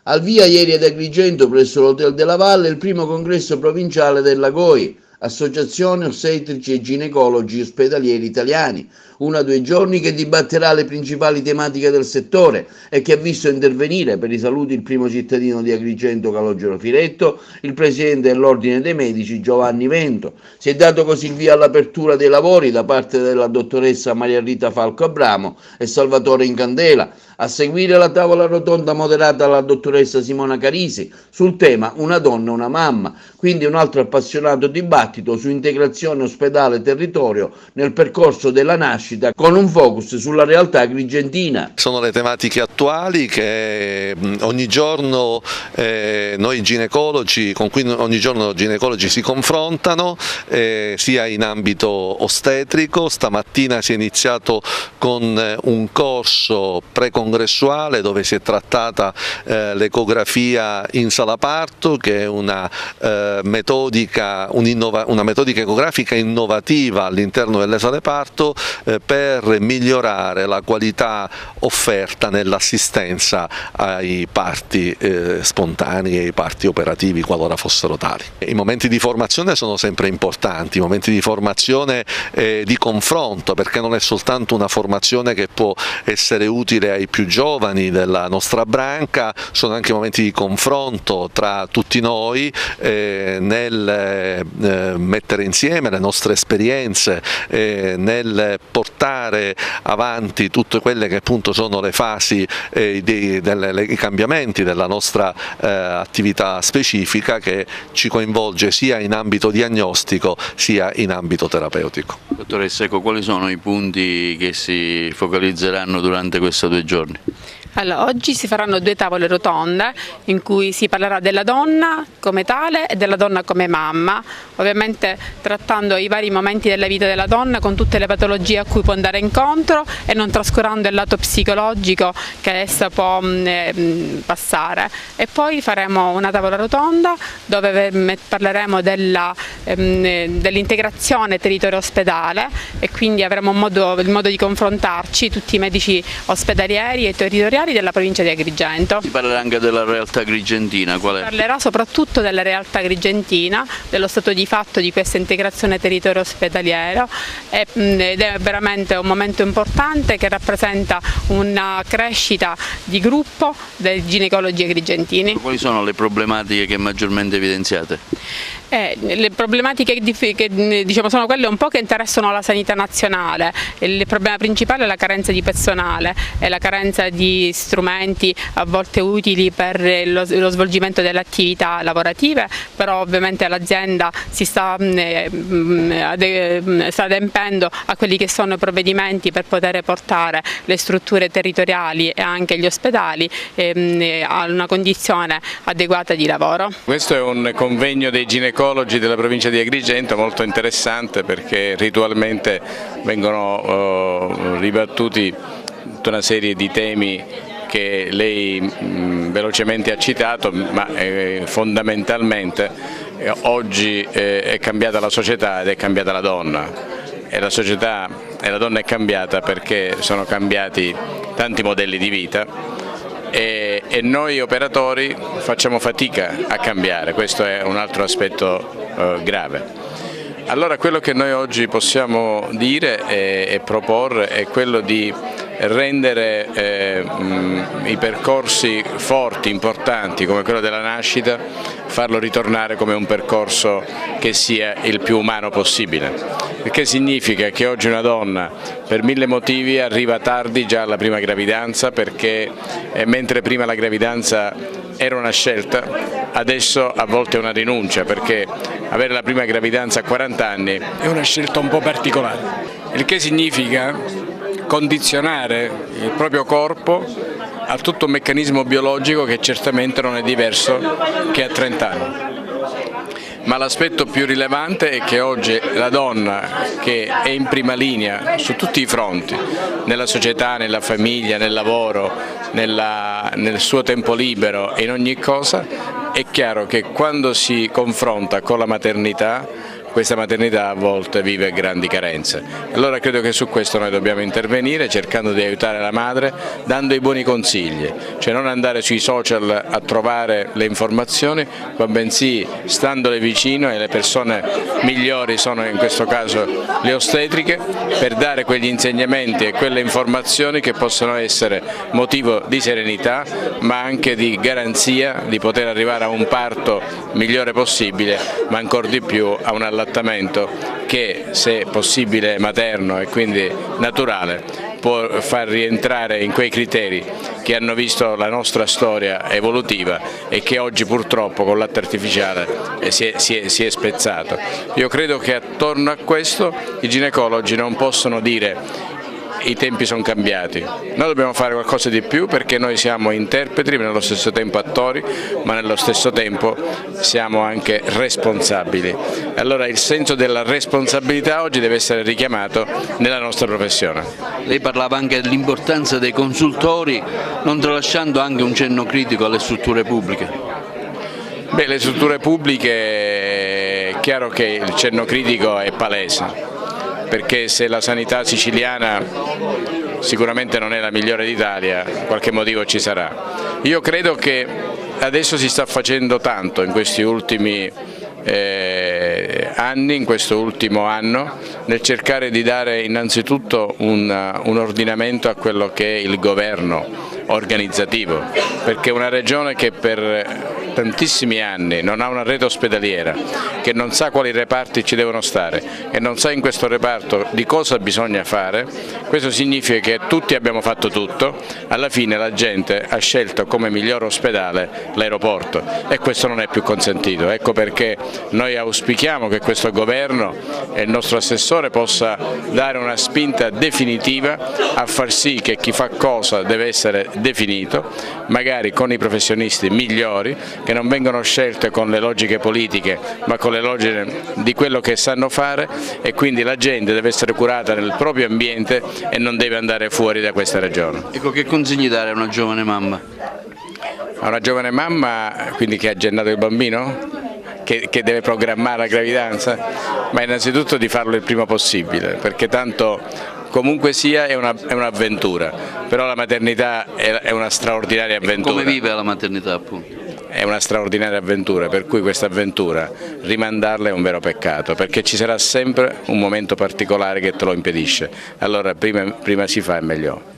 Al via ieri ad Agrigento, presso l'Hotel della Valle, il primo congresso provinciale della GOI, Associazione Ostetrici e Ginecologi Ospedalieri Italiani, 1 a 2 giorni che dibatterà le principali tematiche del settore e che ha visto intervenire per i saluti il primo cittadino di Agrigento Calogero Firetto, il presidente dell'Ordine dei Medici Giovanni Vento. Si è dato così il via all'apertura dei lavori da parte della dottoressa Maria Rita Falco Abramo e Salvatore Incandela. A seguire la tavola rotonda moderata dalla dottoressa Simona Carisi sul tema Una donna, una mamma, quindi un altro appassionato dibattito su integrazione ospedale-territorio nel percorso della nascita con un focus sulla realtà agrigentina. Sono le tematiche attuali che ogni giorno noi ginecologi, con cui ogni giorno ginecologi si confrontano, sia in ambito ostetrico. Stamattina si è iniziato con un corso precongressuale dove si è trattata l'ecografia in sala parto, che è una metodica ecografica innovativa all'interno delle sale parto per migliorare la qualità offerta nell'assistenza ai parti spontanei e ai parti operativi qualora fossero tali. I momenti di formazione sono sempre importanti, i momenti di formazione di confronto, perché non è soltanto una formazione che può essere utile ai più giovani della nostra branca, sono anche momenti di confronto tra tutti noi nel mettere insieme le nostre esperienze, nel portare avanti tutte quelle che appunto sono le fasi i cambiamenti della nostra attività specifica, che ci coinvolge sia in ambito diagnostico sia in ambito terapeutico. Dottoressa, quali sono i punti che si focalizzeranno durante questi 2 giorni? Allora, oggi si faranno 2 tavole rotonde in cui si parlerà della donna come tale e della donna come mamma, ovviamente trattando i vari momenti della vita della donna con tutte le patologie a cui può andare incontro e non trascurando il lato psicologico che essa può passare. E poi faremo una tavola rotonda dove parleremo dell'integrazione territorio-ospedale, e quindi avremo il modo di confrontarci tutti i medici ospedalieri e territoriali della provincia di Agrigento. Si parlerà anche della realtà agrigentina? Si parlerà soprattutto della realtà agrigentina, dello stato di fatto di questa integrazione territorio ospedaliero, ed è veramente un momento importante che rappresenta una crescita di gruppo dei ginecologi agrigentini. Quali sono le problematiche che maggiormente evidenziate? Le problematiche diciamo, sono quelle un po' che interessano la sanità nazionale. Il problema principale è la carenza di personale e la carenza di strumenti a volte utili per lo svolgimento delle attività lavorative, però ovviamente l'azienda si sta adempiendo a quelli che sono i provvedimenti per poter portare le strutture territoriali e anche gli ospedali a una condizione adeguata di lavoro. Questo è un convegno dei ginecologi della provincia di Agrigento molto interessante, perché ritualmente vengono ribattuti tutta una serie di temi che lei velocemente ha citato, ma fondamentalmente oggi è cambiata la società ed è cambiata la donna, e la società e la donna è cambiata perché sono cambiati tanti modelli di vita e noi operatori facciamo fatica a cambiare. Questo è un altro aspetto grave. Allora quello che noi oggi possiamo dire e proporre è quello di rendere i percorsi forti, importanti come quello della nascita, farlo ritornare come un percorso che sia il più umano possibile, perché significa che oggi una donna per 1000 motivi arriva tardi già alla prima gravidanza, perché mentre prima la gravidanza era una scelta, adesso a volte è una rinuncia, perché avere la prima gravidanza a 40 anni è una scelta un po' particolare, il che significa condizionare il proprio corpo a tutto un meccanismo biologico che certamente non è diverso che a 30 anni. Ma l'aspetto più rilevante è che oggi la donna, che è in prima linea su tutti i fronti, nella società, nella famiglia, nel lavoro, nel suo tempo libero e in ogni cosa, è chiaro che quando si confronta con la maternità, questa maternità a volte vive grandi carenze. Allora credo che su questo noi dobbiamo intervenire cercando di aiutare la madre, dando i buoni consigli, cioè non andare sui social a trovare le informazioni, ma bensì standole vicino, e le persone migliori sono in questo caso le ostetriche, per dare quegli insegnamenti e quelle informazioni che possono essere motivo di serenità, ma anche di garanzia di poter arrivare a un parto migliore possibile, ma ancora di più a un allattamento che, se possibile materno e quindi naturale, può far rientrare in quei criteri che hanno visto la nostra storia evolutiva e che oggi purtroppo con il latte artificiale si è spezzato. Io credo che attorno a questo i ginecologi non possono dire i tempi sono cambiati, noi dobbiamo fare qualcosa di più, perché noi siamo interpreti, ma nello stesso tempo attori, ma nello stesso tempo siamo anche responsabili. Allora il senso della responsabilità oggi deve essere richiamato nella nostra professione. Lei parlava anche dell'importanza dei consultori, non tralasciando anche un cenno critico alle strutture pubbliche. Beh, le strutture pubbliche è chiaro che il cenno critico è palese, perché se la sanità siciliana sicuramente non è la migliore d'Italia, qualche motivo ci sarà. Io credo che adesso si sta facendo tanto in questi ultimi anni, in questo ultimo anno, nel cercare di dare innanzitutto un ordinamento a quello che è il governo organizzativo, perché una regione che per tantissimi anni non ha una rete ospedaliera, che non sa quali reparti ci devono stare e non sa in questo reparto di cosa bisogna fare, questo significa che tutti abbiamo fatto tutto, alla fine la gente ha scelto come miglior ospedale l'aeroporto e questo non è più consentito. Ecco perché noi auspichiamo che questo governo e il nostro assessore possa dare una spinta definitiva a far sì che chi fa cosa deve essere definito, magari con i professionisti migliori, che non vengono scelte con le logiche politiche ma con le logiche di quello che sanno fare, e quindi la gente deve essere curata nel proprio ambiente e non deve andare fuori da questa regione. Ecco, che consigli dare a una giovane mamma? A una giovane mamma, quindi, che ha gennato il bambino? Che deve programmare la gravidanza? Ma innanzitutto di farlo il prima possibile, perché tanto comunque sia è un'avventura, però la maternità è una straordinaria avventura. Come vive la maternità, appunto? È una straordinaria avventura, per cui questa avventura rimandarla è un vero peccato, perché ci sarà sempre un momento particolare che te lo impedisce, allora prima si fa e meglio.